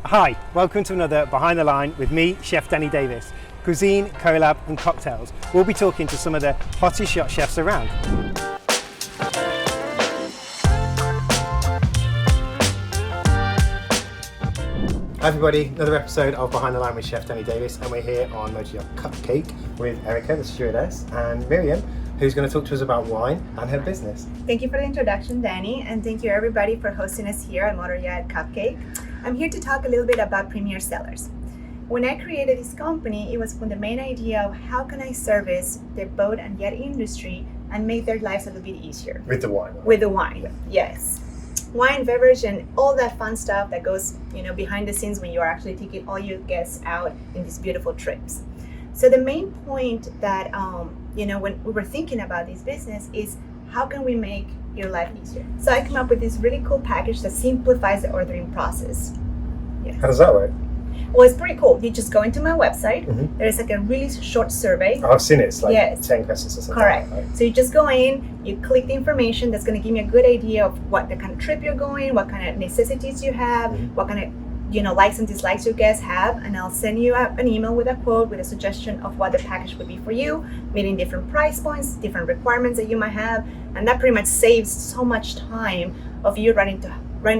Hi, welcome to another Behind the Line with me, Chef Danny Davies. Cuisine, collab and cocktails. We'll be talking to some of the hottest yacht chefs around. Hi everybody, another episode of Behind the Line with Chef Danny Davies, and we're here on Motor Yacht Cupcake with Erika, the stewardess, and Miryam, who's going to talk to us about wine and her business. Thank you for the introduction, Danny, and thank you everybody for hosting us here at Motor Yacht Cupcake. I'm here to talk a little bit about Premier Cellars. When I created this company, it was with the main idea of how can I service the boat and yacht industry and make their lives a little bit easier. With the wine. Right? With the wine, yeah. Yes. Wine, beverage, and all that fun stuff that goes, behind the scenes when you are actually taking all your guests out in these beautiful trips. So the main point that, when we were thinking about this business is how can we make your life easier? So I came up with this really cool package that simplifies the ordering process. Yes. How does that work? Well, it's pretty cool. You just go into my website. Mm-hmm. There's like a really short survey. I've seen it. It's like 10 questions or something. Correct. Like that, right? So you just go in, you click the information that's going to give me a good idea of what the kind of trip you're going, what kind of necessities you have, mm-hmm. what kind of likes and dislikes your guests have, and I'll send you an email with a quote with a suggestion of what the package would be for you, meeting different price points, different requirements that you might have, and that pretty much saves so much time of you running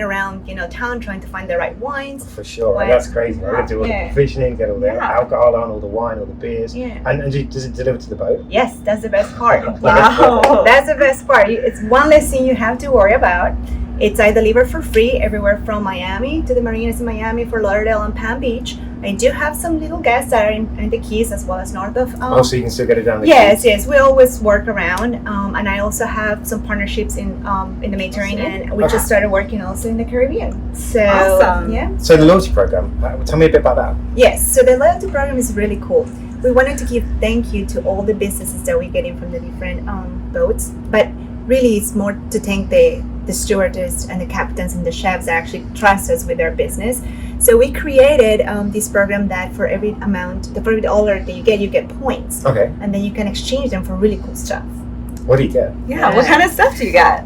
around town trying to find the right wines. For sure, and that's crazy. I got to do all the provisioning, get all the alcohol on, all the wine, all the beers. Yeah. And does it deliver to the boat? Yes, that's the best part. Wow, that's the best part. It's one less thing you have to worry about. It's I deliver for free everywhere from Miami to the marinas in Miami, Fort Lauderdale, and Palm Beach. I do have some little guests that are in the Keys as well as north of. So you can still get it down the Keys? Yes. We always work around, and I also have some partnerships in the Mediterranean. And we just started working also in the Caribbean. So awesome. Yeah. So the loyalty program. Tell me a bit about that. Yes. So the loyalty program is really cool. We wanted to give thank you to all the businesses that we get in from the different boats, but really it's more to thank the stewardess and the captains and the chefs that actually trust us with their business. So we created this program that for every dollar that you get points. Okay. And then you can exchange them for really cool stuff. What do you get? Yeah, what kind of stuff do you got?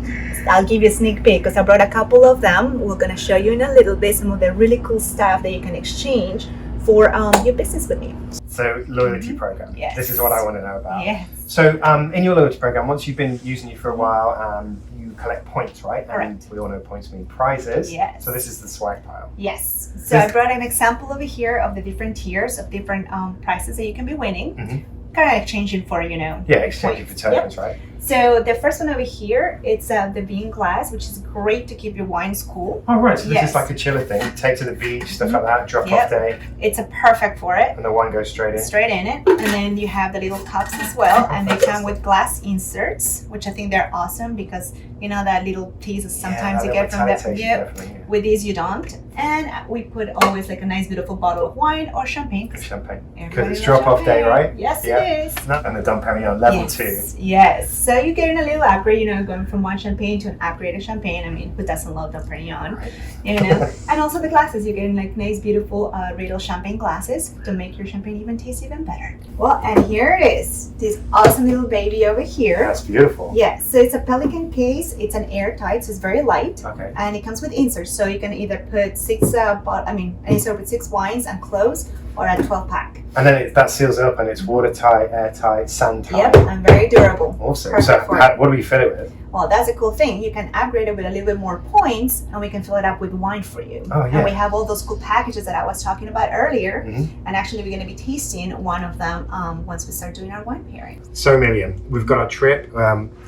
I'll give you a sneak peek because I brought a couple of them. We're going to show you in a little bit some of the really cool stuff that you can exchange for your business with me. So loyalty program. Yes. This is what I want to know about. Yes. So in your loyalty program, once you've been using you for a while, you collect points, right? Correct. And we all know points mean prizes. Yes. So this is the swag pile. Yes. So I brought an example over here of the different tiers of different prizes that you can be winning. Mm-hmm. Kind of exchanging for, Yeah, exchanging for tokens, right? So the first one over here, it's the bean glass, which is great to keep your wines cool. Oh, right. So this is like a chiller thing. Take to the beach, stuff like that, drop off day. It's a perfect for it. And the wine goes straight in. Straight in it. And then you have the little cups as well. And they come with glass inserts, which I think they're awesome because that little piece that sometimes you get from the... With these you don't. And we put always like a nice beautiful bottle of wine or champagne. Champagne. Because it's drop off day, right? Yes, it is. And the Dom Perignon level 2. Yes. So you're getting a little upgrade, going from one champagne to an upgraded champagne. I mean, who doesn't love Dom Perignon? Right. And also the glasses. You're getting like nice, beautiful Riedel champagne glasses to make your champagne even taste even better. Well, and here it is. This awesome little baby over here. That's beautiful. Yes. So it's a pelican case. It's an airtight, so it's very light. Okay. And it comes with inserts, so you can either put an insert with 6 wines and close, or a 12-pack. And then that seals up and it's watertight, airtight, sand tight. Yep, and very durable. Awesome. Perfect So what do we fill it with? Well, that's a cool thing. You can upgrade it with a little bit more points, and we can fill it up with wine for you. Oh, yeah. And we have all those cool packages that I was talking about earlier. Mm-hmm. And actually, we're going to be tasting one of them once we start doing our wine pairing. So, Miryam, we've got our trip.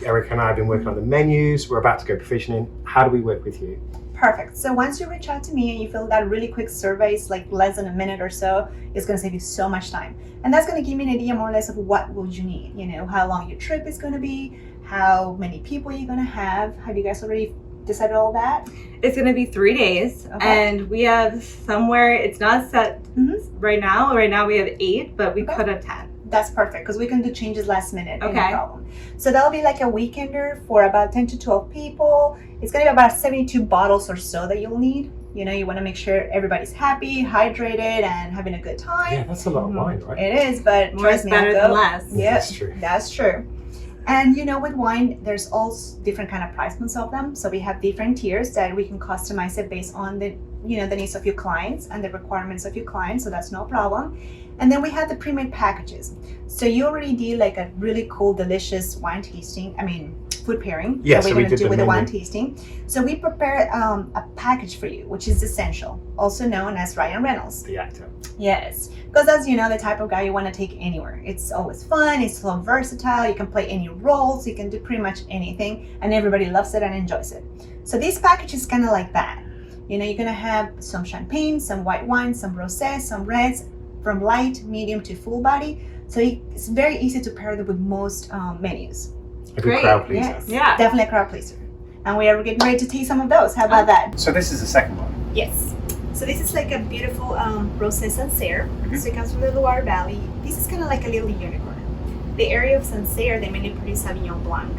Erika and I have been working on the menus. We're about to go provisioning. How do we work with you? Perfect. So once you reach out to me and you fill that really quick survey, it's like less than a minute or so, it's going to save you so much time. And that's going to give me an idea more or less of what would you need, how long your trip is going to be, how many people you're going to have. Have you guys already decided all that? It's going to be 3 days, and we have somewhere, it's not set right now. Right now we have 8, but we could have 10. That's perfect because we can do changes last minute. Okay. No problem. So that'll be like a weekender for about 10 to 12 people. It's going to be about 72 bottles or so that you'll need. You want to make sure everybody's happy, hydrated, and having a good time. Yeah, that's a lot of wine, right? It is, but more is better than less. Yeah, that's true. That's true. And with wine, there's all different kind of price points of them. So we have different tiers that we can customize it based on the the needs of your clients and the requirements of your clients, so that's no problem. And then we have the pre-made packages. So you already did like a really cool, delicious wine tasting. Food pairing. Yes, that so we're we going to did do the with the menu. wine tasting. So we prepared a package for you, which is essential, also known as Ryan Reynolds. The actor. Yes, because as you know, the type of guy you want to take anywhere. It's always fun, it's so versatile, you can play any roles, you can do pretty much anything, and everybody loves it and enjoys it. So this package is kind of like that. You're going to have some champagne, some white wine, some rosé, some reds, from light, medium to full body. So it's very easy to pair them with most menus. A good Great. crowd pleaser. Yes, Yeah. definitely a crowd pleaser. And we are getting ready to taste some of those. How about that? So this is the second one. Yes. So this is like a beautiful rosé Sancerre. Mhm. So it comes from the Loire Valley. This is kind of like a little unicorn. The area of Sancerre, they mainly produce Sauvignon Blanc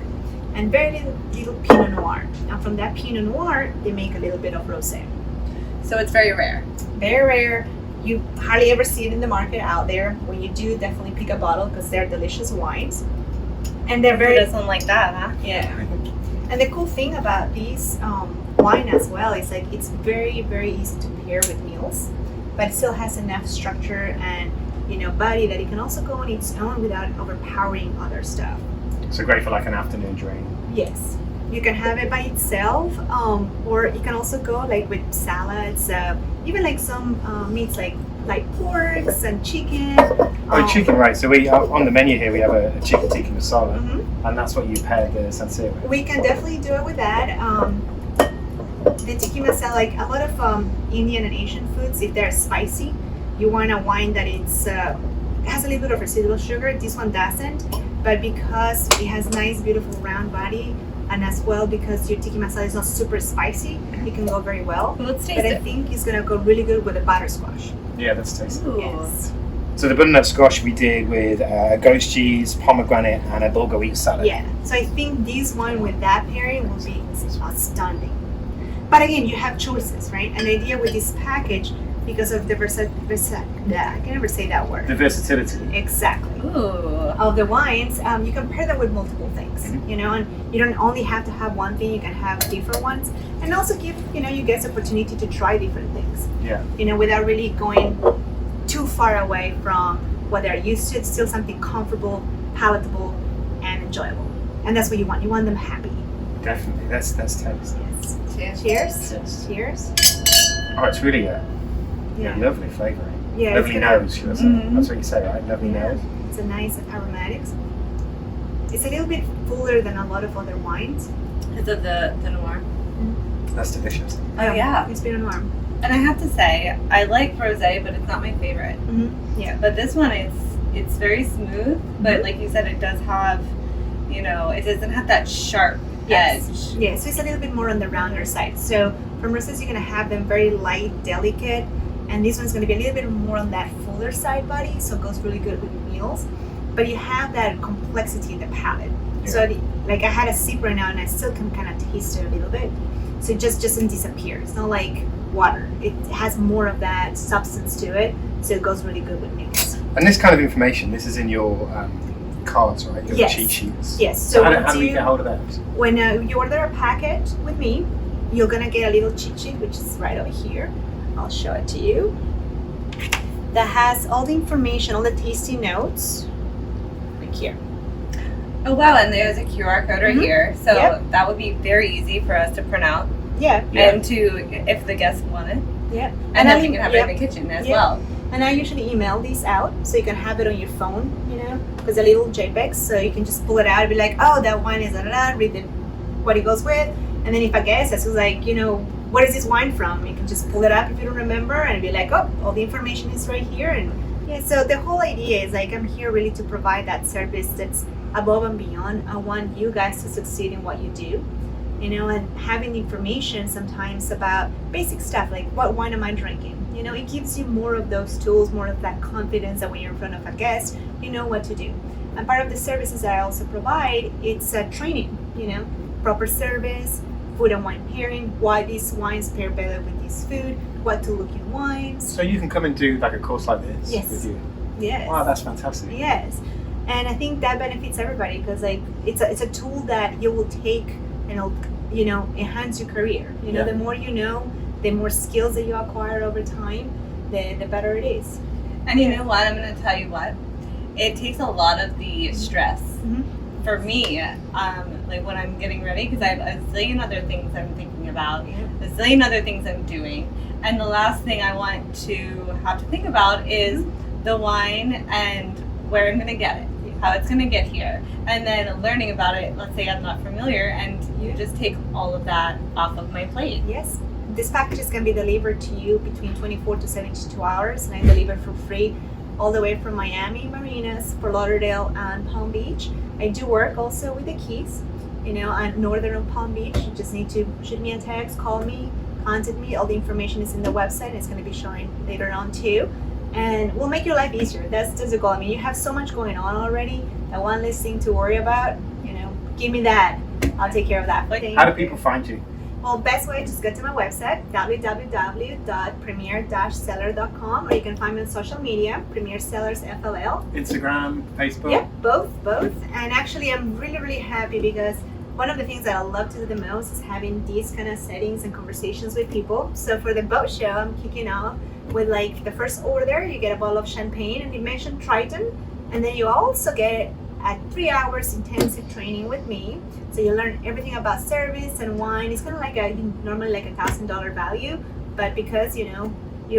and very little Pinot Noir. And from that Pinot Noir, they make a little bit of rosé. So it's very rare. Very rare. You hardly ever see it in the market out there. When you do, definitely pick a bottle because they're delicious wines. And they're Who very doesn't like that, huh? yeah. And the cool thing about these wine as well is like it's very, very easy to pair with meals, but it still has enough structure and body that it can also go on its own without overpowering other stuff. So great for like an afternoon drink. Yes, you can have it by itself, or you can also go like with salads, even like some meats like porks and chicken. Chicken, right. So we on the menu here we have a chicken tikka masala, Mhm. and that's what you paired the Sancerre with. We can definitely do it with that. The tikka masala, like a lot of Indian and Asian foods, if they're spicy, you want a wine that has a little bit of residual sugar. This one doesn't, but because it has nice, beautiful round body, and as well because your tikka masala is not super spicy, it can go very well. Let's taste But I it. think it's gonna go really good with the buttersquash. Yeah, that's tasty. Ooh. Yes. So the butternut squash we did with goat's cheese, pomegranate, and a bulgur wheat salad. Yeah. So I think this wine with that pairing will be outstanding. But again, you have choices, right? And the idea with this package, because of the I can never say that word. The versatility. Exactly. Ooh. Of the wines, you can pair them with multiple things, Mhm. and you don't only have to have one thing, you can have different ones, and also give, you guys opportunity to try different things, Yeah. without really going too far away from what they're used to. It's still something comfortable, palatable, and enjoyable. And that's what you want. You want them happy. Definitely. That's taste. Yes. Cheers. Cheers. Yes. Cheers. Oh, it's really Yeah. lovely flavouring. Yeah, Lovely it's gonna- nose, should I say. Mhm. That's what you say, right? Lovely Yeah. nose. It's a nice aromatics. It's a little bit fuller than a lot of other wines. Is it the noir? That's delicious. Oh yeah. It's Pinot Noir. And I have to say, I like rosé, but it's not my favorite. Yeah. But this one it's very smooth, but like you said, it does have, it doesn't have that sharp Yes. edge. Yeah, so it's a little bit more on the rounder side. So from rosés, you're gonna have them very light, delicate, and this one's gonna be a little bit more on that fuller side body, so it goes really good with meals. But you have that complexity in the palate. So like I had a sip right now, and I still can kind of taste it a little bit. So it just doesn't disappear. It's not like water. It has more of that substance to it, so it goes really good with meals. And this kind of information, this is in your cards, right? Your Yes. cheat sheets. Yes. So So how do we get hold of those? when you order a packet with me, you're gonna get a little cheat sheet, which is right over here. I'll show it to you. That has all the information, all the tasty notes, right here. Oh wow, and there's a QR code right Mhm. here, so Yep. that would be very easy for us to print out Yeah. Yeah. and to, if the guests want it, Yeah. and then I- we can have yep. it in the kitchen as Yep. well. And I usually email these out so you can have it on your phone, because they're little JPEGs, so you can just pull it out and be like, oh, that wine is read what it goes with. And then if a guest is like, what is this wine from? You can just pull it up if you don't remember and be like, oh, all the information is right here. And yeah, so the whole idea is like, I'm here really to provide that service that's above and beyond. I want you guys to succeed in what you do. And having information sometimes about basic stuff like what wine am I drinking? It gives you more of those tools, more of that confidence that when you're in front of a guest, you know what to do. And part of the services that I also provide, it's training, proper service, food and wine pairing, why these wines pair better with this food, what to look in wines. So you can come and do like a course like this Yes. with you. Yes. Wow, that's fantastic. Yes. And I think that benefits everybody because it's a tool that you will take and it'll enhance your career. Yeah. The more you know, the more skills that you acquire over time, the better it is. And you know what? I'm going to tell you what. It takes a lot of the stress. For me, like when I'm getting ready, because I have a zillion other things I'm thinking about, a zillion other things I'm doing. And the last thing I want to have to think about is the wine and where I'm going to get it, how it's going to get here. And then learning about it, let's say I'm not familiar, and you just take all of that off of my plate. Yes. This package can be delivered to you between 24 to 72 hours, and I deliver for free all the way from Miami, Marinas, Fort Lauderdale, and Palm Beach. I do work also with the Keys, and Northern Palm Beach. You just need to shoot me a text, call me, contact me. All the information is in the website. It's going to be showing later on too. And we'll make your life easier. That's the goal. I mean, you have so much going on already. That one less thing to worry about, give me that. I'll take care of that. How do people find you? Well, best way, just go to my website, www.premier-cellar.com, or you can find me on social media, Premier Cellars FLL. Instagram, Facebook? Yeah, both. And actually, I'm really, really happy because one of the things that I love to do the most is having these kind of settings and conversations with people. So for the boat show, I'm kicking off with like the first order, you get a bottle of champagne, and you mentioned Triton, and then you also get a 3 hours intensive training with me. So you learn everything about service and wine. It's kind of like normally like $1,000 value, but because your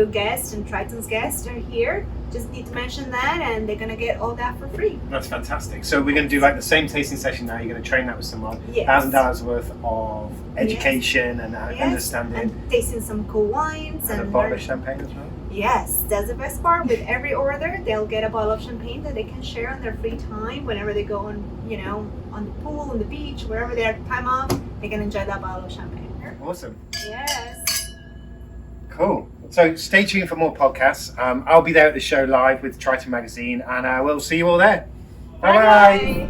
guests and Triton's guests are here, just need to mention that, and they're gonna get all that for free. That's fantastic. So we're going to do like the same tasting session now. You're going to train that with someone. Yes. $1,000 worth of education and understanding. And tasting some cool wines And a bottle of champagne as well. Yes, that's the best part. With every order, they'll get a bottle of champagne that they can share on their free time whenever they go on, on the pool, on the beach, wherever they are time off, they can enjoy that bottle of champagne. Awesome. Yes. Cool. So stay tuned for more podcasts. I'll be there at the show live with Triton Magazine, and we'll see you all there. Bye-bye.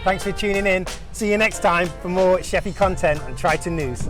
Thanks for tuning in. See you next time for more chefy content and Triton news.